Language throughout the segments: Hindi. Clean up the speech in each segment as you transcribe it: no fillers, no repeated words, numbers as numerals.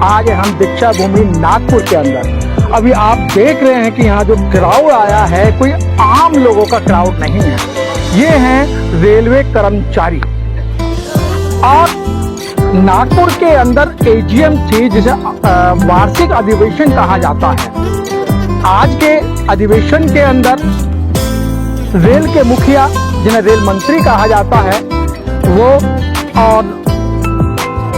आज हम दीक्षा भूमि नागपुर के अंदर। अभी आप देख रहे हैं कि यहाँ जो क्राउड आया है कोई आम लोगों का क्राउड नहीं है, ये हैं रेलवे कर्मचारी। और नागपुर के अंदर एजीएम थी जिसे वार्षिक अधिवेशन कहा जाता है। आज के अधिवेशन के अंदर रेल के मुखिया, जिन्हें रेल मंत्री कहा जाता है, वो और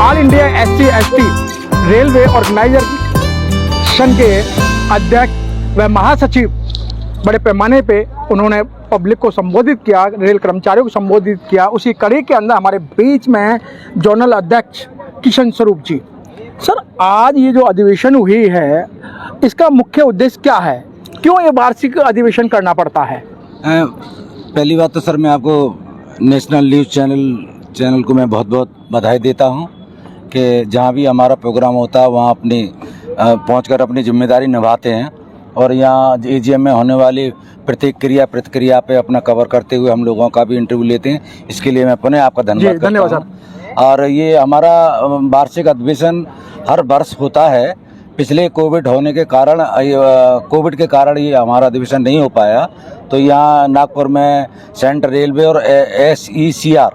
all India SC/ST railway organisation के अध्यक्ष व महासचिव बड़े पैमाने पे उन्होंने पब्लिक को संबोधित किया, रेल कर्मचारियों को संबोधित किया। उसी कड़ी के अंदर हमारे बीच में जोनल अध्यक्ष किशन स्वरूप जी। सर, आज ये जो अधिवेशन हुई है इसका मुख्य उद्देश्य क्या है? क्यों ये वार्षिक अधिवेशन करना पड़ता है? पहली बात तो सर मैं आपको नेशनल न्यूज़ चैनल को मैं बहुत बहुत बधाई देता हूं कि जहां भी हमारा प्रोग्राम होता है वहां अपनी पहुंचकर अपनी जिम्मेदारी निभाते हैं और यहाँ एजीएम में होने वाली प्रतिक्रिया पे अपना कवर करते हुए हम लोगों का भी इंटरव्यू लेते हैं। इसके लिए मैं पुनः आपका धन्यवाद करता हूं। और ये हमारा वार्षिक अधिवेशन हर वर्ष होता है। पिछले कोविड के कारण ये हमारा अधिवेशन नहीं हो पाया, तो यहाँ नागपुर में सेंट्रल रेलवे और SECR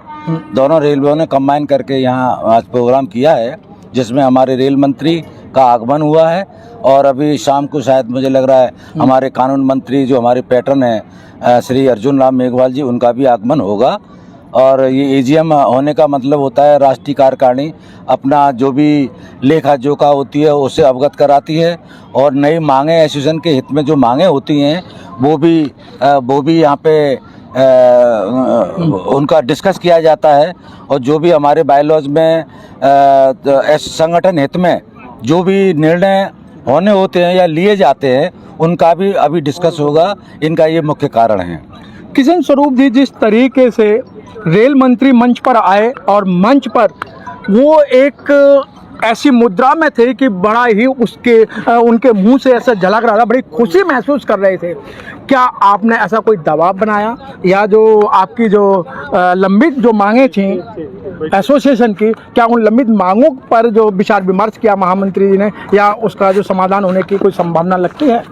दोनों रेलवे ने कंबाइन करके यहाँ आज प्रोग्राम किया है, जिसमें हमारे रेल मंत्री का आगमन हुआ है। और अभी शाम को शायद मुझे लग रहा है हमारे कानून मंत्री जो हमारे पैटर्न हैं श्री अर्जुन राम मेघवाल जी, उनका भी आगमन होगा। और ये एजीएम होने का मतलब होता है राष्ट्रीय कार्यकारिणी अपना जो भी लेखा जोखा होती है उससे अवगत कराती है और नई मांगें एसोसिएशन के हित में जो मांगें होती हैं वो भी यहाँ पे उनका डिस्कस किया जाता है। और जो भी हमारे बायलॉज में संगठन हित में जो भी निर्णय होने होते हैं या लिए जाते हैं उनका भी अभी डिस्कस होगा। इनका ये मुख्य कारण है। किशन स्वरूप जी, जिस तरीके से रेल मंत्री मंच पर आए और मंच पर वो एक ऐसी मुद्रा में थे कि बड़ा ही उनके मुंह से ऐसा झलक रहा था, बड़ी खुशी महसूस कर रहे थे। क्या आपने ऐसा कोई दबाव बनाया या जो आपकी जो लंबित जो मांगे थी एसोसिएशन की, क्या उन लंबित मांगों पर जो विचार विमर्श किया महामंत्री जी ने या उसका जो समाधान होने की कोई संभावना लगती है?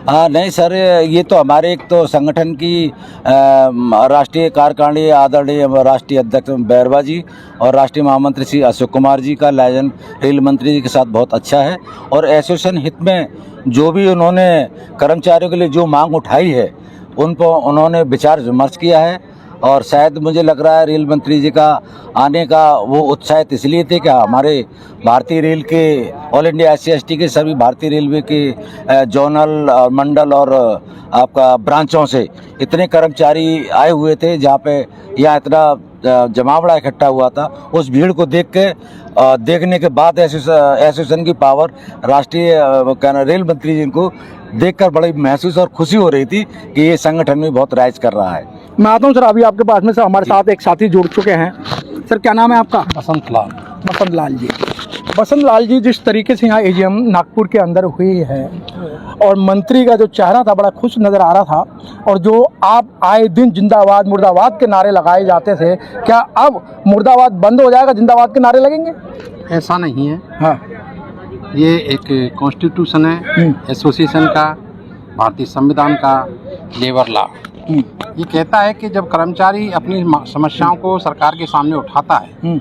नहीं सर, ये तो हमारे एक तो संगठन की राष्ट्रीय कार्यकारिणी आदरणीय राष्ट्रीय अध्यक्ष बैरवा जी और राष्ट्रीय महामंत्री श्री अशोक कुमार जी का लायन रेल मंत्री जी के साथ बहुत अच्छा है। और एसोसिएशन हित में जो भी उन्होंने कर्मचारियों के लिए जो मांग उठाई है उन पर उन्होंने विचार विमर्श किया है। और शायद मुझे लग रहा है रेल मंत्री जी का आने का वो उत्साहित इसलिए थे कि हमारे भारतीय रेल के ऑल इंडिया SC/ST के सभी भारतीय रेलवे के जोनल और मंडल और आपका ब्रांचों से इतने कर्मचारी आए हुए थे, जहाँ पे यहाँ इतना जमावड़ा इकट्ठा हुआ था। उस भीड़ को देखने के बाद एसोसिएशन की पावर राष्ट्रीय रेल मंत्री जी को देखकर बड़ी महसूस और खुशी हो रही थी कि ये संगठन में बहुत राइज कर रहा है। मैं आता हूँ सर, अभी आपके पास में से हमारे साथ एक साथी जुड़ चुके हैं। सर, क्या नाम है आपका? बसंत लाल जी। बसंत लाल जी, जिस तरीके से यहाँ एजीएम नागपुर के अंदर हुई है और मंत्री का जो चेहरा था बड़ा खुश नज़र आ रहा था और जो आप आए दिन जिंदाबाद मुर्दाबाद के नारे लगाए जाते थे, क्या अब मुर्दाबाद बंद हो जाएगा, जिंदाबाद के नारे लगेंगे? ऐसा नहीं है। हाँ, ये एक कॉन्स्टिट्यूशन है एसोसिएशन का, भारतीय संविधान का लेबर लॉ। ये कहता है कि जब कर्मचारी अपनी समस्याओं को सरकार के सामने उठाता है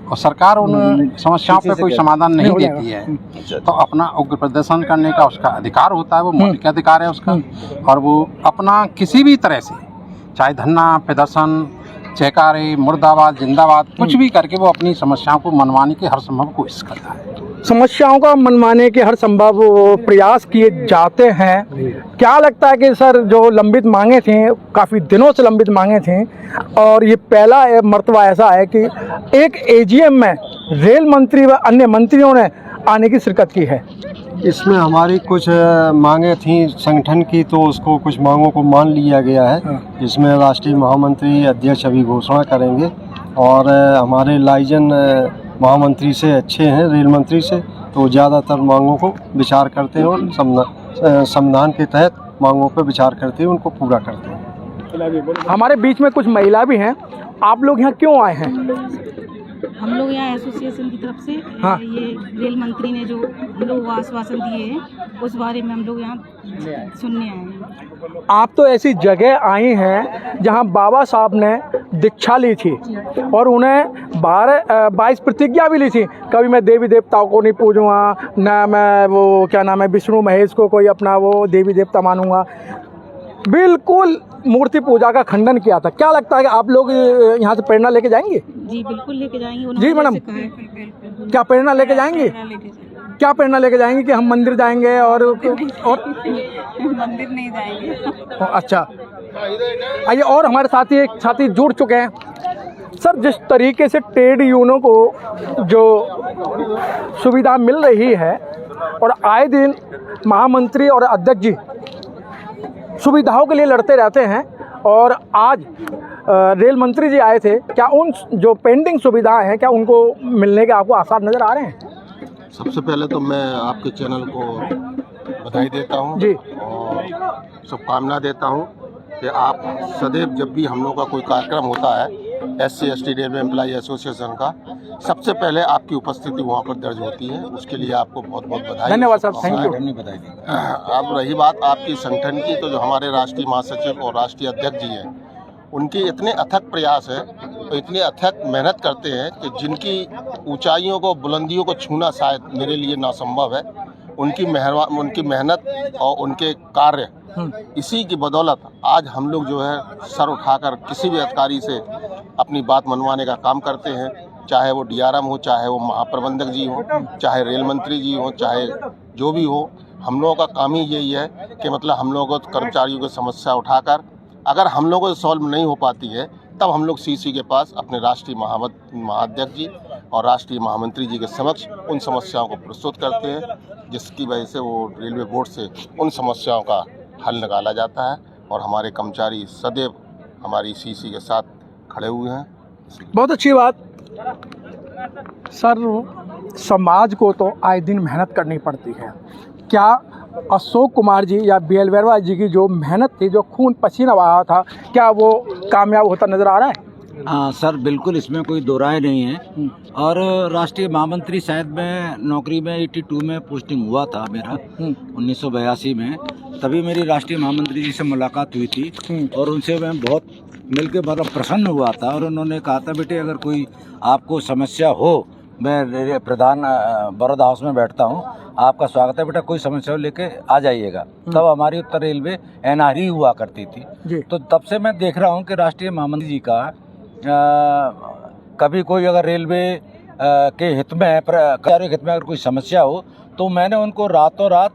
और सरकार उन समस्याओं पे कोई समाधान नहीं देती है तो अपना उग्र प्रदर्शन करने का उसका अधिकार होता है, वो मौलिक अधिकार है उसका। और वो अपना किसी भी तरह से चाहे धरना, प्रदर्शन, चेकारे, मुर्दाबाद, जिंदाबाद, कुछ भी करके वो अपनी समस्याओं को मनवाने की हर संभव कोशिश करता है। समस्याओं का मनवाने के हर संभव प्रयास किए जाते हैं। क्या लगता है कि सर जो लंबित मांगे थी, काफ़ी दिनों से लंबित मांगे थी और ये पहला मर्तबा ऐसा है कि एक एजीएम में रेल मंत्री व अन्य मंत्रियों ने आने की शिरकत की है? इसमें हमारी कुछ मांगे थी संगठन की, तो उसको कुछ मांगों को मान लिया गया है। इसमें राष्ट्रीय महामंत्री अध्यक्ष अभी घोषणा करेंगे और हमारे लाइजन महामंत्री से अच्छे हैं रेल मंत्री से, तो ज़्यादातर मांगों को विचार करते हैं और संविधान के तहत मांगों पर विचार करते हैं, उनको पूरा करते हैं। हमारे बीच में कुछ महिला भी हैं। आप लोग यहाँ क्यों आए हैं? हम लोग यहाँ एसोसिएशन की तरफ से हाँ। ये रेल मंत्री ने जो हम लोग आश्वासन दिए हैं उस बारे में हम लोग यहाँ सुनने आए हैं। आप तो ऐसी जगह आई हैं जहां बाबा साहब ने दीक्षा ली थी और उन्हें 22 प्रतिज्ञा भी ली थी, कभी मैं देवी देवताओं को नहीं पूजूंगा, ना मैं वो क्या नाम है विष्णु महेश को कोई अपना वो देवी देवता मानूंगा, बिल्कुल मूर्ति पूजा का खंडन किया था। क्या लगता है कि आप लोग यहाँ से प्रेरणा लेके जाएंगे? जी बिल्कुल लेके जाएंगे। जी उन्होंने मैडम, जैसे कहा है, बिल्कुल। क्या प्रेरणा लेके जाएंगे? प्रेरणा लेके जाएंगे। क्या प्रेरणा लेके जाएंगे कि हम मंदिर जाएंगे और मंदिर नहीं जाएंगे। अच्छा, आइए और हमारे साथी एक साथी जुड़ चुके हैं। सर, जिस तरीके से ट्रेड यूनियनों को जो सुविधा मिल रही है और आए दिन महामंत्री और अध्यक्ष जी सुविधाओं के लिए लड़ते रहते हैं और आज रेल मंत्री जी आए थे, क्या उन जो पेंडिंग सुविधाएं हैं क्या उनको मिलने के आपको आसार नज़र आ रहे हैं? सबसे पहले तो मैं आपके चैनल को बधाई देता हूं जी। और शुभकामना देता हूं कि आप सदैव जब भी हम लोग का कोई कार्यक्रम होता है SC/ST रेलवे एम्प्लॉय एसोसिएशन का, सबसे पहले आपकी उपस्थिति वहां पर दर्ज होती है। उसके लिए आपको बहुत बहुत बधाई। धन्यवाद सर, थैंक यू। अब रही बात आपकी संगठन की, तो जो हमारे राष्ट्रीय महासचिव और राष्ट्रीय अध्यक्ष जी हैं, उनके इतने अथक प्रयास है और इतने अथक मेहनत करते हैं कि जिनकी ऊंचाइयों को बुलंदियों को छूना शायद मेरे लिए नासंभव है। उनकी मेहनत और उनके कार्य, इसी की बदौलत आज हम लोग जो है सर उठाकर किसी भी अधिकारी से अपनी बात मनवाने का काम करते हैं, चाहे वो DRM हो, चाहे वो महाप्रबंधक जी हो, चाहे रेल मंत्री जी हो, चाहे जो भी हो। हम लोगों का काम ही यही है कि मतलब हम लोगों को कर्मचारियों की समस्या उठाकर, अगर हम लोगों से सॉल्व नहीं हो पाती है, तब हम लोग CC के पास अपने राष्ट्रीय महाअध्यक्ष जी और राष्ट्रीय महामंत्री जी के समक्ष उन समस्याओं को प्रस्तुत करते हैं, जिसकी वजह से वो रेलवे बोर्ड से उन समस्याओं का हल निकाला जाता है और हमारे कर्मचारी सदैव हमारी CC के साथ खड़े हुए हैं। बहुत अच्छी बात। सर, समाज को तो आए दिन मेहनत करनी पड़ती है। क्या अशोक कुमार जी या BL वर्मा जी की जो मेहनत थी, जो खून पसीना बहा था, क्या वो कामयाब होता नज़र आ रहा है? हाँ सर, बिल्कुल, इसमें कोई दो राय नहीं है। और राष्ट्रीय महामंत्री शायद मैं नौकरी में 82 में पोस्टिंग हुआ था मेरा 1982 में, तभी मेरी राष्ट्रीय महामंत्री जी से मुलाकात हुई थी और उनसे मैं बहुत मिलके बड़ा प्रसन्न हुआ था। और उन्होंने कहा था, बेटे अगर कोई आपको समस्या हो, मैं प्रधान बड़ौदा हाउस में बैठता हूँ, आपका स्वागत है बेटा, कोई समस्या हो लेके आ जाइएगा। तब हमारी उत्तर रेलवे NRE हुआ करती थी। तो तब से मैं देख रहा हूँ कि राष्ट्रीय महामंत्री जी का कभी कोई अगर रेलवे के हित में, कर्मचारियों के हित में अगर कोई समस्या हो, तो मैंने उनको रातों रात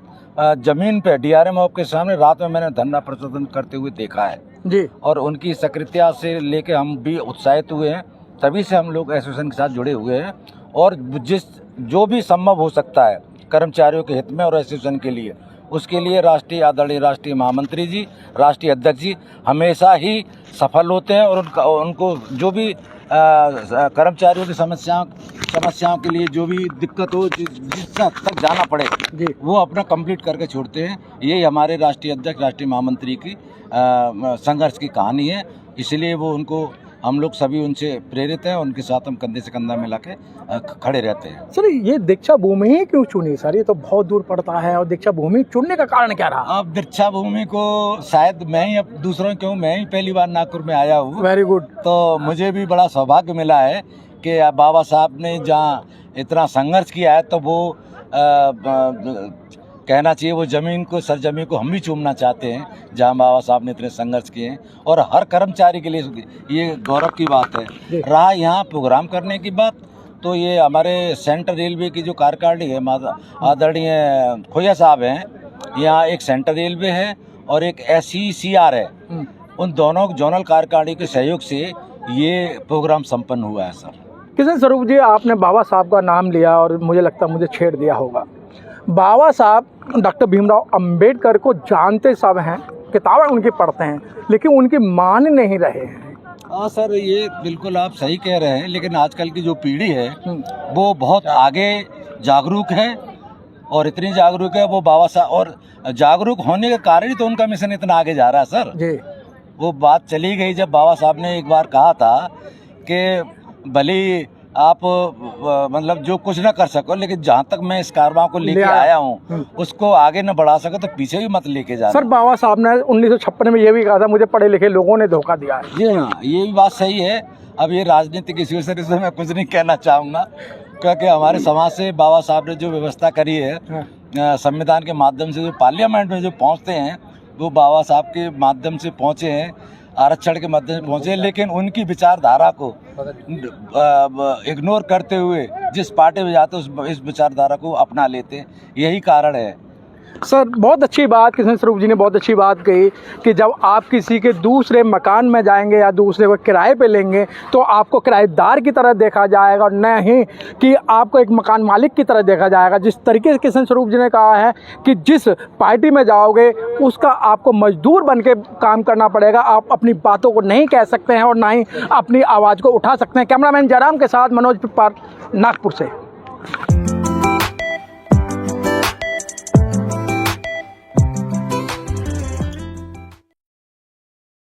जमीन पे DRM ऑफ के सामने रात में मैंने धरना प्रदर्शन करते हुए देखा है जी। और उनकी सक्रियता से लेके हम भी उत्साहित हुए हैं। तभी से हम लोग एसोसिएशन के साथ जुड़े हुए हैं और जो भी संभव हो सकता है कर्मचारियों के हित में और एसोसिएशन के लिए, उसके लिए आदरणीय राष्ट्रीय महामंत्री जी, राष्ट्रीय अध्यक्ष जी हमेशा ही सफल होते हैं और उनको जो भी कर्मचारियों की समस्याओं के लिए जो भी दिक्कत हो, जिस तक जाना पड़े वो अपना कंप्लीट करके छोड़ते हैं। यही हमारे राष्ट्रीय अध्यक्ष, राष्ट्रीय महामंत्री की संघर्ष की कहानी है। इसलिए वो उनको हम लोग सभी उनसे प्रेरित हैं, उनके साथ हम कंधे से कंधा मिला के खड़े रहते हैं। सर, ये दीक्षा भूमि ही क्यों चुनी सर? ये तो बहुत दूर पड़ता है और दीक्षा भूमि चुनने का कारण क्या रहा? अब दीक्षा भूमि को शायद मैं ही, अब दूसरों क्यों, मैं ही पहली बार नागपुर में आया हूँ। Very good. तो मुझे भी बड़ा सौभाग्य मिला है कि बाबा साहब ने जहाँ इतना संघर्ष किया है, तो वो कहना चाहिए वो ज़मीन को, सरजमीन को हम भी चूमना चाहते हैं जहाँ बाबा साहब ने इतने संघर्ष किए हैं। और हर कर्मचारी के लिए ये गौरव की बात है। रहा यहाँ प्रोग्राम करने की बात, तो ये हमारे सेंट्रल रेलवे की जो कार्यकारिणी है, आदरणीय खोया साहब हैं, यहाँ एक सेंट्रल रेलवे है और एक SCCR है, उन दोनों जोनल कार्यकारिणी के सहयोग से ये प्रोग्राम संपन्न हुआ है। सर, किशन स्वरूप जी, आपने बाबा साहब का नाम लिया और मुझे लगता है मुझे छेड़ दिया होगा। बाबा साहब डॉक्टर भीमराव अंबेडकर को जानते सब हैं, किताबें उनकी पढ़ते हैं, लेकिन उनकी मान नहीं रहे हैं। हाँ सर, ये बिल्कुल आप सही कह रहे हैं, लेकिन आजकल की जो पीढ़ी है वो बहुत आगे जागरूक है और इतनी जागरूक है वो बाबा साहब, और जागरूक होने के कारण ही तो उनका मिशन इतना आगे जा रहा है। सर जी, वो बात चली गई जब बाबा साहब ने एक बार कहा था कि भली आप मतलब जो कुछ ना कर सको, लेकिन जहाँ तक मैं इस कारवां को लेके आया हूँ उसको आगे न बढ़ा सको तो पीछे भी मत लेके जाना। सर बाबा साहब ने 1956 में ये भी कहा था, मुझे पढ़े लिखे लोगों ने धोखा दिया है। जी हाँ, ये भी बात सही है। अब ये राजनीतिक इश्यू से इसमें मैं कुछ नहीं कहना चाहूँगा, क्योंकि हमारे समाज से बाबा साहब ने जो व्यवस्था करी है संविधान के माध्यम से, जो पार्लियामेंट में जो पहुँचते हैं वो बाबा साहब के माध्यम से पहुँचे हैं, आरक्षण के माध्यम से पहुँचे, लेकिन उनकी विचारधारा को इग्नोर करते हुए जिस पार्टी में जाते इस विचारधारा को अपना लेते, यही कारण है। सर बहुत अच्छी बात कृष्ण स्वरूप जी ने बहुत अच्छी बात कही कि जब आप किसी के दूसरे मकान में जाएंगे या दूसरे को किराए पे लेंगे तो आपको किराएदार की तरह देखा जाएगा, और न ही कि आपको एक मकान मालिक की तरह देखा जाएगा। जिस तरीके से कृष्ण स्वरूप जी ने कहा है कि जिस पार्टी में जाओगे उसका आपको मजदूर बन के काम करना पड़ेगा, आप अपनी बातों को नहीं कह सकते हैं और ना ही अपनी आवाज़ को उठा सकते हैं। कैमरामैन जयराम के साथ मनोज पिप्पार, नागपुर से।